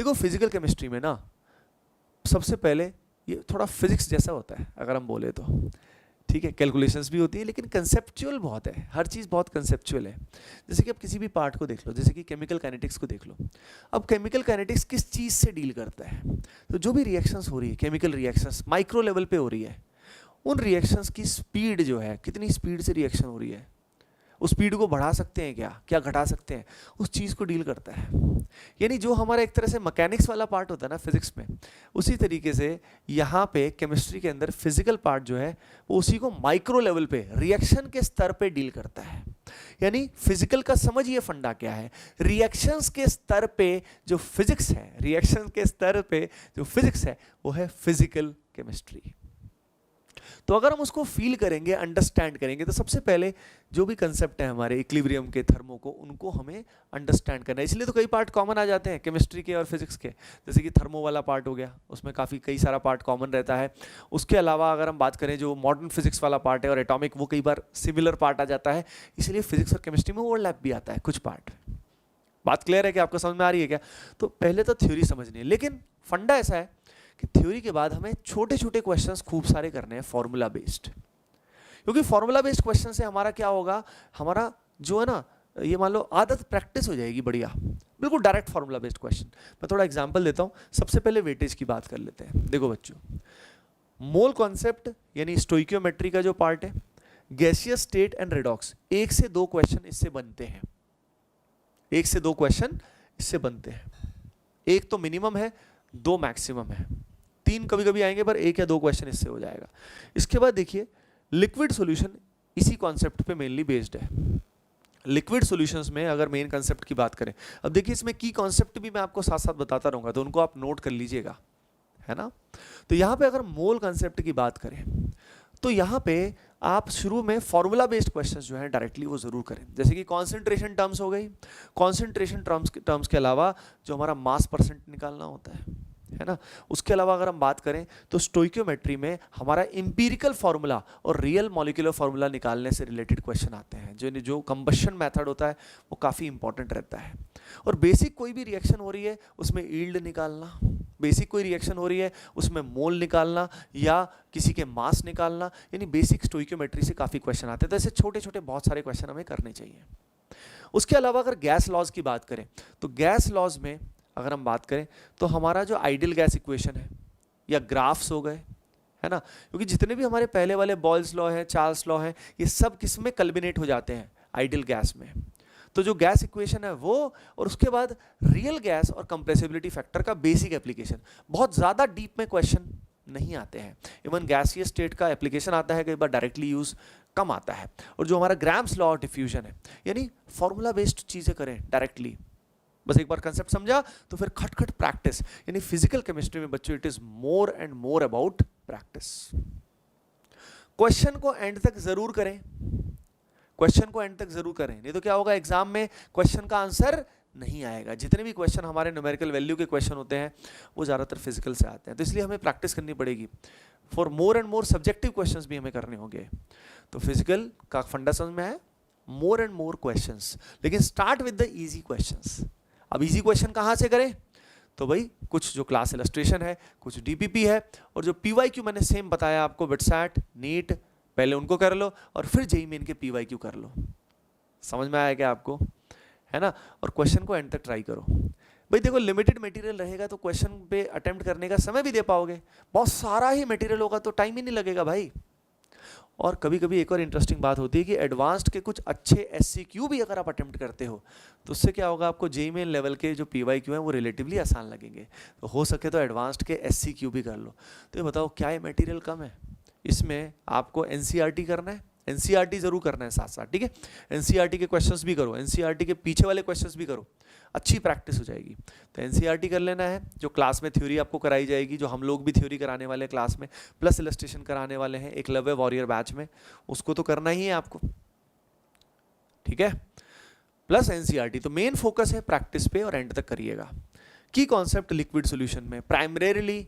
देखो physical chemistry में ना सबसे पहले ये थोड़ा फिजिक्स जैसा होता है अगर हम बोले तो, ठीक है, कैलकुलेशंस भी होती है लेकिन कंसेप्चुअल बहुत है, हर चीज़ बहुत कंसेप्चुअल है। जैसे कि आप किसी भी पार्ट को देख लो, जैसे कि केमिकल काइनेटिक्स को देख लो। अब केमिकल काइनेटिक्स किस चीज़ से डील करता है? तो जो भी रिएक्शंस हो रही है, केमिकल रिएक्शंस माइक्रो लेवल पे हो रही है, उन रिएक्शंस की स्पीड जो है, कितनी स्पीड से रिएक्शन हो रही है, उस स्पीड को बढ़ा सकते हैं क्या, क्या घटा सकते हैं, उस चीज़ को डील करता है। यानी जो हमारा एक तरह से मैकेनिक्स वाला पार्ट होता है ना फिजिक्स में, उसी तरीके से यहाँ पे केमिस्ट्री के अंदर फिजिकल पार्ट जो है वो उसी को माइक्रो लेवल पे रिएक्शन के स्तर पे डील करता है। यानी फिजिकल का समझिए फंडा क्या है, रिएक्शंस के स्तर पे जो फिजिक्स है, रिएक्शन के स्तर पे जो फिजिक्स है वो है फिजिकल केमिस्ट्री। तो अगर हम उसको फील करेंगे, अंडरस्टैंड करेंगे, तो सबसे पहले जो भी कंसेप्ट है हमारे इक्विलिब्रियम के, थर्मो को, उनको हमें अंडरस्टैंड करना है। इसलिए तो कई पार्ट कॉमन आ जाते हैं केमिस्ट्री के और फिजिक्स के, जैसे कि थर्मो वाला पार्ट हो गया, उसमें काफ़ी कई सारा पार्ट कॉमन रहता है। उसके अलावा अगर हम बात करें जो मॉडर्न फिजिक्स वाला पार्ट है और एटॉमिक, वो कई बार सिमिलर पार्ट आ जाता है, इसलिए फिजिक्स और केमिस्ट्री में ओवरलैप भी आता है कुछ पार्ट। बात क्लियर है कि आपको समझ में आ रही है क्या? तो पहले तो थ्योरी समझनी है, लेकिन फंडा ऐसा है कि थ्योरी के बाद हमें छोटे छोटे क्वेश्चंस खूब सारे करने हैं फॉर्मूला बेस्ड, क्योंकि फॉर्मूला बेस्ड क्वेश्चन से हमारा क्या होगा, हमारा जो है ना, ये मान लो आदत प्रैक्टिस हो जाएगी बढ़िया, बिल्कुल डायरेक्ट फॉर्मूला बेस्ड क्वेश्चन। मैं थोड़ा एग्जांपल देता हूँ। सबसे पहले वेटेज की बात कर लेते हैं। देखो बच्चों, मोल कॉन्सेप्ट यानी स्टोइकियोमेट्री का जो पार्ट है, गैसियस स्टेट एंड रेडॉक्स, 1 से 2 क्वेश्चन इससे बनते हैं, 1 से 2 क्वेश्चन इससे बनते हैं। 1 तो मिनिमम है, 2 मैक्सिमम है, 3 कभी कभी आएंगे, पर 1 या 2 क्वेश्चन इससे हो जाएगा। इसके बाद देखिए लिक्विड सॉल्यूशन इसी कॉन्सेप्ट पे मेनली बेस्ड है। लिक्विड सॉल्यूशंस में अगर मेन कॉन्सेप्ट की बात करें, अब देखिए इसमें की कॉन्सेप्ट भी मैं आपको साथ साथ बताता रहूंगा, तो उनको आप नोट कर लीजिएगा, है ना। तो यहाँ पे अगर मोल कॉन्सेप्ट की बात करें तो यहाँ पे आप शुरू में फॉर्मूला बेस्ड क्वेश्चंस जो हैं डायरेक्टली वो जरूर करें, जैसे कि कॉन्सेंट्रेशन टर्म्स हो गई। कॉन्सेंट्रेशन टर्म्स के अलावा जो हमारा मास परसेंट निकालना होता है ना, उसके अलावा अगर हम बात करें तो स्टोइकियोमेट्री में हमारा इंपीरिकल फार्मूला और रियल मॉलिक्यूलर फार्मूला निकालने से रिलेटेड क्वेश्चन आते हैं। जो कंबशन मेथड होता है वो काफ़ी इंपॉर्टेंट रहता है। और बेसिक कोई भी रिएक्शन हो रही है उसमें यील्ड निकालना, बेसिक कोई रिएक्शन हो रही है उसमें मोल निकालना या किसी के मास निकालना, यानी बेसिक स्टोइकियोमेट्री से काफ़ी क्वेश्चन आते हैं। तो ऐसे छोटे छोटे बहुत सारे क्वेश्चन हमें करने चाहिए। उसके अलावा अगर गैस लॉज की बात करें तो गैस लॉज में अगर हम बात करें तो हमारा जो आइडियल गैस इक्वेशन है या ग्राफ्स हो गए, है ना, क्योंकि जितने भी हमारे पहले वाले बॉयल्स लॉ है, चार्ल्स लॉ है, ये सब किस में कल्बिनेट हो जाते हैं, आइडियल गैस में। तो जो गैस इक्वेशन है वो, और उसके बाद रियल गैस और कंप्रेसिबिलिटी फैक्टर का बेसिक एप्लीकेशन, बहुत ज़्यादा डीप में क्वेश्चन नहीं आते हैं। इवन गैसियस स्टेट का एप्लीकेशन आता है, कई बार डायरेक्टली यूज़ कम आता है। और जो हमारा ग्राम्स लॉ ऑफ डिफ्यूजन है, यानी फॉर्मूला बेस्ड चीज़ें करें डायरेक्टली। बस एक बार कंसेप्ट समझा तो फिर खटखट प्रैक्टिस, यानी फिजिकल केमिस्ट्री में बच्चों it is more and more about practice. Question को एंड तक जरूर करें, क्वेश्चन को एंड तक जरूर करें, नहीं तो क्या होगा, एग्जाम में क्वेश्चन का आंसर नहीं आएगा। जितने भी क्वेश्चन हमारे न्यूमेरिकल वैल्यू के क्वेश्चन होते हैं वो ज़्यादातर फिजिकल से आते हैं, तो इसलिए हमें प्रैक्टिस करनी पड़ेगी। For more and more subjective questions भी हमें करने होंगे। तो फिजिकल का फंडा समझ में है, मोर एंड मोर क्वेश्चंस, लेकिन start with the easy questions. अब इजी क्वेश्चन कहाँ से करें, तो भाई कुछ जो क्लास इलस्ट्रेशन है, कुछ डीपीपी है, और जो पीवाईक्यू मैंने सेम बताया आपको, बिटसैट, नीट, पहले उनको कर लो और फिर जेईई मेन के पीवाईक्यू कर लो। समझ में आया क्या आपको, है ना। और क्वेश्चन को एंड तक ट्राई करो। भाई देखो लिमिटेड मटेरियल रहेगा तो क्वेश्चन पे अटेम्प्ट करने का समय भी दे पाओगे, बहुत सारा ही मटेरियल होगा तो टाइम ही नहीं लगेगा भाई। और कभी कभी एक और इंटरेस्टिंग बात होती है कि एडवांस्ड के कुछ अच्छे एससीक्यू भी अगर आप अटेम्प्ट करते हो तो उससे क्या होगा, आपको जेईई मेन लेवल के जो पीवाईक्यू हैं वो रिलेटिवली आसान लगेंगे। तो हो सके तो एडवांस्ड के एससीक्यू भी कर लो। तो ये बताओ क्या ये मटेरियल कम है, इसमें आपको एनसीईआरटी करना है, एनसीईआरटी जरूर करना है साथ साथ, ठीक है। एनसीईआरटी के क्वेश्चंस भी करो, एनसीईआरटी के पीछे वाले क्वेश्चंस भी करो, अच्छी प्रैक्टिस हो जाएगी। तो एनसीईआरटी कर लेना है, जो क्लास में थ्योरी आपको कराई जाएगी, जो हम लोग भी थ्योरी कराने वाले हैं क्लास में, प्लस इलस्ट्रेशन कराने वाले हैं एकलव्य वॉरियर बैच में, उसको तो करना ही है आपको, ठीक है। प्लस एनसीईआरटी, तो मेन फोकस है प्रैक्टिस पे और एंड तक करिएगा। की कॉन्सेप्ट लिक्विड सोल्यूशन में प्राइमरीली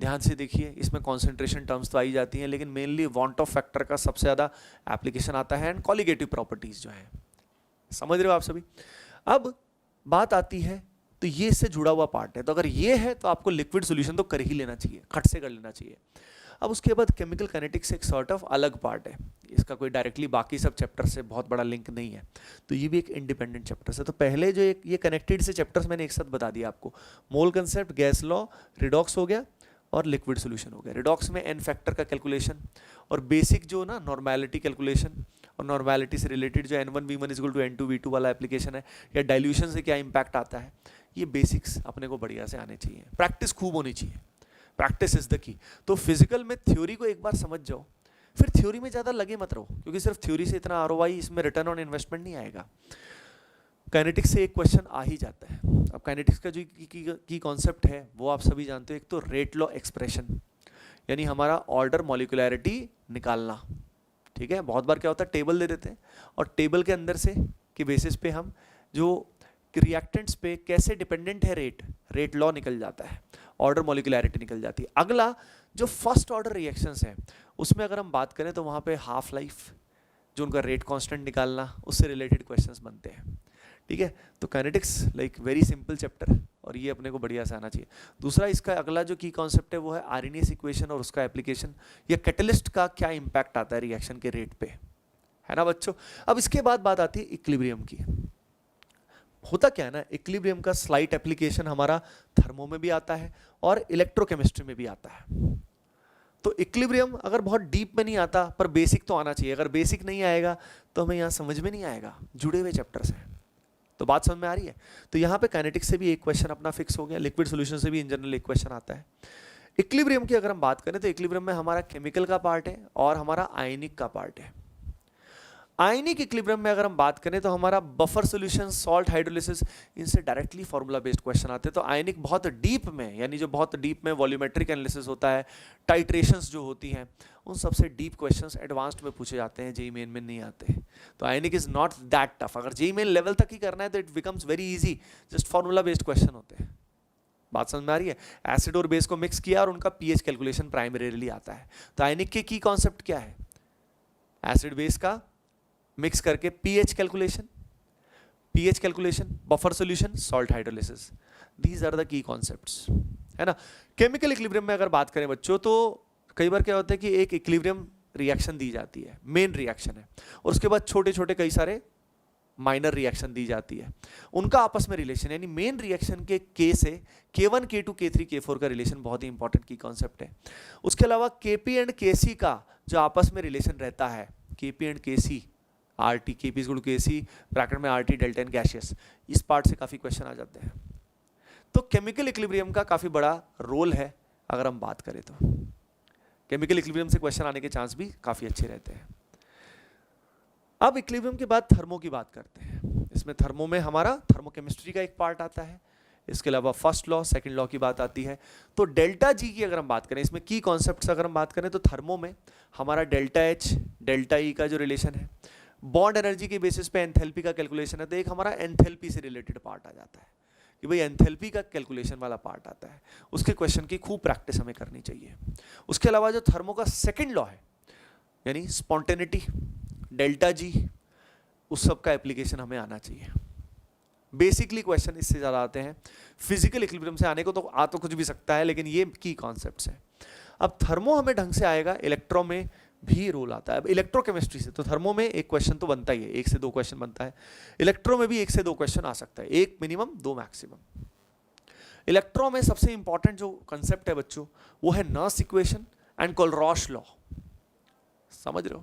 ध्यान से देखिए, इसमें कॉन्सेंट्रेशन टर्म्स तो आई जाती हैं, लेकिन मेनली वॉन्ट ऑफ फैक्टर का सबसे ज़्यादा एप्लीकेशन आता है, एंड कॉलिगेटिव प्रॉपर्टीज जो हैं, समझ रहे हो आप सभी। अब बात आती है तो ये इससे जुड़ा हुआ पार्ट है। तो अगर ये है तो आपको लिक्विड सॉल्यूशन तो कर ही लेना चाहिए, खट से कर लेना चाहिए। अब उसके बाद केमिकल काइनेटिक्स एक सॉर्ट ऑफ अलग पार्ट है, इसका कोई डायरेक्टली बाकी सब चैप्टर से बहुत बड़ा लिंक नहीं है, तो ये भी एक इंडिपेंडेंट चैप्टर है। तो पहले जो एक ये कनेक्टेड से चैप्टर्स मैंने एक साथ बता दिया आपको, मोल कंसेप्ट, गैस लॉ, रिडॉक्स हो गया और लिक्विड सॉल्यूशन हो गया। रिडॉक्स में एन फैक्टर का कैलकुलेशन और बेसिक जो ना नॉर्मेलिटी कैलकुलेशन और नॉर्मेलिटी से रिलेटेड जो N1 V1 is equal to N2 V2 वाला एप्लीकेशन है, या डाइल्यूशन से क्या इंपैक्ट आता है, ये बेसिक्स अपने को बढ़िया से आने चाहिए। प्रैक्टिस खूब होनी चाहिए, प्रैक्टिस इज द की। तो फिजिकल में थ्योरी को एक बार समझ जाओ, फिर थ्योरी में ज़्यादा लगे मत रहो, क्योंकि सिर्फ थ्योरी से इतना ROI इसमें रिटर्न ऑन इन्वेस्टमेंट नहीं आएगा। काइनेटिक्स से एक क्वेश्चन आ ही जाता है। अब काइनेटिक्स का जो की कॉन्सेप्ट है वो आप सभी जानते हो, एक तो रेट लॉ एक्सप्रेशन, यानी हमारा ऑर्डर मॉलिक्यूलैरिटी निकालना, ठीक है। बहुत बार क्या होता है, टेबल दे देते हैं और टेबल के अंदर से के बेसिस पे हम जो रिएक्टेंट्स पे कैसे डिपेंडेंट है रेट लॉ निकल जाता है, ऑर्डर मॉलिक्यूलैरिटी निकल जाती है। अगला जो फर्स्ट ऑर्डर रिएक्शंस हैं उसमें अगर हम बात करें तो वहाँ पे हाफ लाइफ, जो उनका रेट कांस्टेंट निकालना, उससे रिलेटेड क्वेश्चंस बनते हैं, ठीक है। तो kinetics like very simple chapter और ये अपने को बढ़िया से आना चाहिए। दूसरा इसका अगला जो की कॉन्सेप्ट है वो है आरएनएस इक्वेशन और उसका एप्लीकेशन, या कैटलिस्ट का क्या इंपैक्ट आता है रिएक्शन के रेट पे, है ना बच्चों। अब इसके बाद बात आती है इक्विलिब्रियम की। होता क्या है ना, इक्विलिब्रियम का स्लाइट एप्लीकेशन हमारा थर्मो में भी आता है और इलेक्ट्रोकेमिस्ट्री में भी आता है। तो इक्विलिब्रियम अगर बहुत डीप में नहीं आता, पर बेसिक तो आना चाहिए। अगर बेसिक नहीं आएगा तो हमें यहाँ समझ में नहीं आएगा, जुड़े हुए चैप्टर्स हैं। तो बात समझ में आ रही है। तो यहाँ पे काइनेटिक्स से भी एक क्वेश्चन अपना फिक्स हो गया, लिक्विड सॉल्यूशन से भी इन जनरल एक क्वेश्चन आता है। इक्विलिब्रियम की अगर हम बात करें तो इक्विलिब्रियम में हमारा केमिकल का पार्ट है और हमारा आयनिक का पार्ट है। आयनिक इक्विलिब्रियम में अगर हम बात करें तो हमारा बफर सॉल्यूशन, सॉल्ट हाइड्रोलिसिस, इनसे डायरेक्टली फॉर्मूला बेस्ड क्वेश्चन आते हैं। तो आयनिक बहुत डीप में, यानी जो बहुत डीप में वॉल्यूमेट्रिक एनालिसिस होता है, टाइट्रेशंस जो होती हैं, उन सबसे डीप क्वेश्चंस एडवांस्ड में पूछे जाते हैं, जेईई मेन में नहीं आते। तो आयनिक इज नॉट दैट टफ। अगर जेईई मेन लेवल तक ही करना है तो it becomes very easy, just formula based question होते हैं। बात समझ में आ रही है। एसिड और बेस को मिक्स किया और उनका पीएच कैलकुलेशन प्राइमरीली आता है। तो आयनिक के की कॉन्सेप्ट क्या है, एसिड बेस का मिक्स करके pH calculation, buffer solution, salt hydrolysis, these are the key concepts, है ना। केमिकल इक्विलिब्रियम में अगर बात करें बच्चों, तो कई बार क्या होता है कि एक इक्विलिब्रियम रिएक्शन दी जाती है, मेन रिएक्शन है, और उसके बाद छोटे छोटे कई सारे माइनर रिएक्शन दी जाती है, उनका आपस में रिलेशन, यानी मेन रिएक्शन के के से K1, K2, K3, K4 का रिलेशन बहुत ही इंपॉर्टेंट की कॉन्सेप्ट है। उसके अलावा Kp एंड Kc का जो आपस में रिलेशन रहता है, Kp and Kc, RT, Kp is equal to Kc, bracket में RT डेल्टा एंड गैसियस, इस पार्ट से काफ़ी क्वेश्चन आ जाते हैं। तो केमिकल इक्विलिब्रियम का काफ़ी बड़ा रोल है अगर हम बात करें तो। केमिकल इक्विलिब्रियम से क्वेश्चन आने के चांस भी काफ़ी अच्छे रहते हैं। अब इक्विलिब्रियम के बाद थर्मो की बात करते हैं। इसमें थर्मो में हमारा थर्मोकेमिस्ट्री का एक पार्ट आता है, इसके अलावा फर्स्ट लॉ, सेकंड लॉ की बात आती है। तो डेल्टा जी की अगर हम बात करें, इसमें की कॉन्सेप्ट्स अगर हम बात करें तो थर्मो में हमारा डेल्टा एच, डेल्टा ई का जो रिलेशन है, बॉन्ड एनर्जी के बेसिस पे एंथैल्पी का कैलकुलेशन है, तो एक हमारा एंथैल्पी से रिलेटेड पार्ट आ जाता है कि भाई एंथैल्पी का कैलकुलेशन वाला पार्ट आता है। उसके क्वेश्चन की खूब प्रैक्टिस हमें करनी चाहिए। उसके अलावा जो थर्मो का सेकंड लॉ है, यानी स्पॉन्टेनिटी, डेल्टा जी, उस सब का एप्लीकेशन हमें आना चाहिए। बेसिकली क्वेश्चन इससे ज़्यादा आते हैं। फिजिकल इक्विलिब्रियम से आने को तो आ तो कुछ भी सकता है, लेकिन ये की कॉन्सेप्ट्स हैं। अब थर्मो हमें ढंग से आएगा, इलेक्ट्रो में भी रोल आता है। अब इलेक्ट्रोकेमिस्ट्री से तो थर्मो में एक क्वेश्चन तो बनता ही है, 1 से 2 क्वेश्चन बनता है। इलेक्ट्रो में भी 1 से 2 क्वेश्चन आ सकता है, 1 मिनिमम 2 मैक्सिमम। इलेक्ट्रो में सबसे इंपॉर्टेंट जो कंसेप्ट है बच्चों, वो है Nernst equation and Kohlrausch law. समझ रहे हो,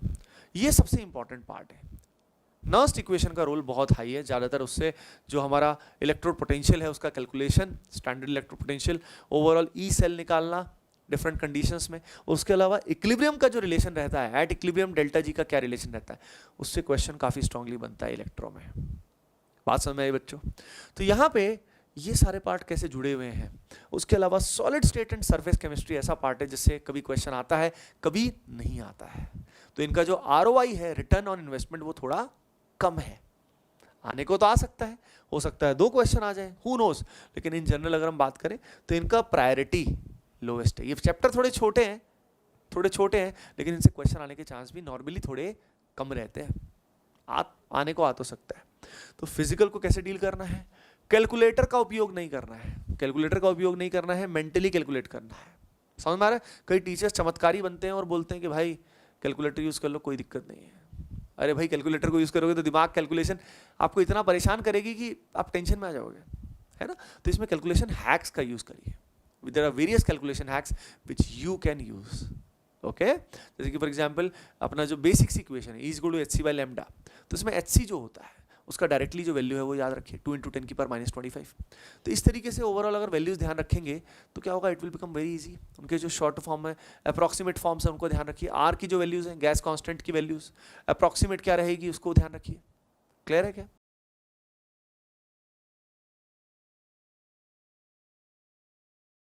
ये सबसे इंपॉर्टेंट पार्ट है। नर्स्ट इक्वेशन का रोल बहुत हाई है, ज़्यादातर उससे जो हमारा इलेक्ट्रोड पोटेंशियल है उसका calculation, standard electrode potential, overall E cell निकालना डिफरेंट कंडीशंस में। उसके अलावा इक्विलिब्रियम का जो रिलेशन रहता है, एट इक्विलिब्रियम डेल्टा जी का क्या रिलेशन रहता है, उससे क्वेश्चन काफ़ी स्ट्रांगली बनता है इलेक्ट्रो में। बात समझ में आई बच्चों। तो यहाँ पे ये सारे पार्ट कैसे जुड़े हुए हैं। उसके अलावा solid state and surface chemistry ऐसा पार्ट है जिससे कभी क्वेश्चन आता है, कभी नहीं आता है। तो इनका जो ROI है, रिटर्न ऑन इन्वेस्टमेंट, वो थोड़ा कम है। आने को तो आ सकता है, हो सकता है 2 क्वेश्चन आ जाए, हु नोज, लेकिन इन जनरल अगर हम बात करें तो इनका प्रायोरिटी लोवेस्ट है। ये चैप्टर थोड़े छोटे हैं, लेकिन इनसे क्वेश्चन आने के चांस भी नॉर्मली थोड़े कम रहते हैं। आने को आ तो सकता है। तो फिजिकल को कैसे डील करना है, कैलकुलेटर का उपयोग नहीं करना है, कैलकुलेटर का उपयोग नहीं करना है, मेंटली कैलकुलेट करना है। समझ में आ रहा है? कई टीचर्स चमत्कारी बनते हैं और बोलते हैं कि भाई कैलकुलेटर यूज कर लो, कोई दिक्कत नहीं है। अरे भाई कैलकुलेटर को यूज करोगे तो दिमाग कैलकुलेशन आपको इतना परेशान करेगी कि आप टेंशन में आ जाओगे, है ना? तो इसमें कैलकुलेशन हैक्स का यूज करिए। There are various calculation hacks which you can use. Okay, जैसे कि फॉर एग्जांपल अपना जो बेसिक इक्वेशन है, is equal to H C by lambda, तो इसमें एच सी जो होता है उसका डायरेक्टली जो वैल्यू है वो याद रखिए 2 × 10⁻⁻25। तो इस तरीके से ओवरऑल अगर वैल्यूज ध्यान रखेंगे तो क्या होगा, it will become very easy. उनके जो शॉर्ट फॉर्म है, अप्रॉक्सीमेट फॉर्म्स है, उनको ध्यान रखिए। आर की जो वैल्यूज हैं, गैस कांस्टेंट की वैल्यूज अप्रॉक्सीमेट क्या रहेगी उसको ध्यान रखिए। क्लियर है क्या?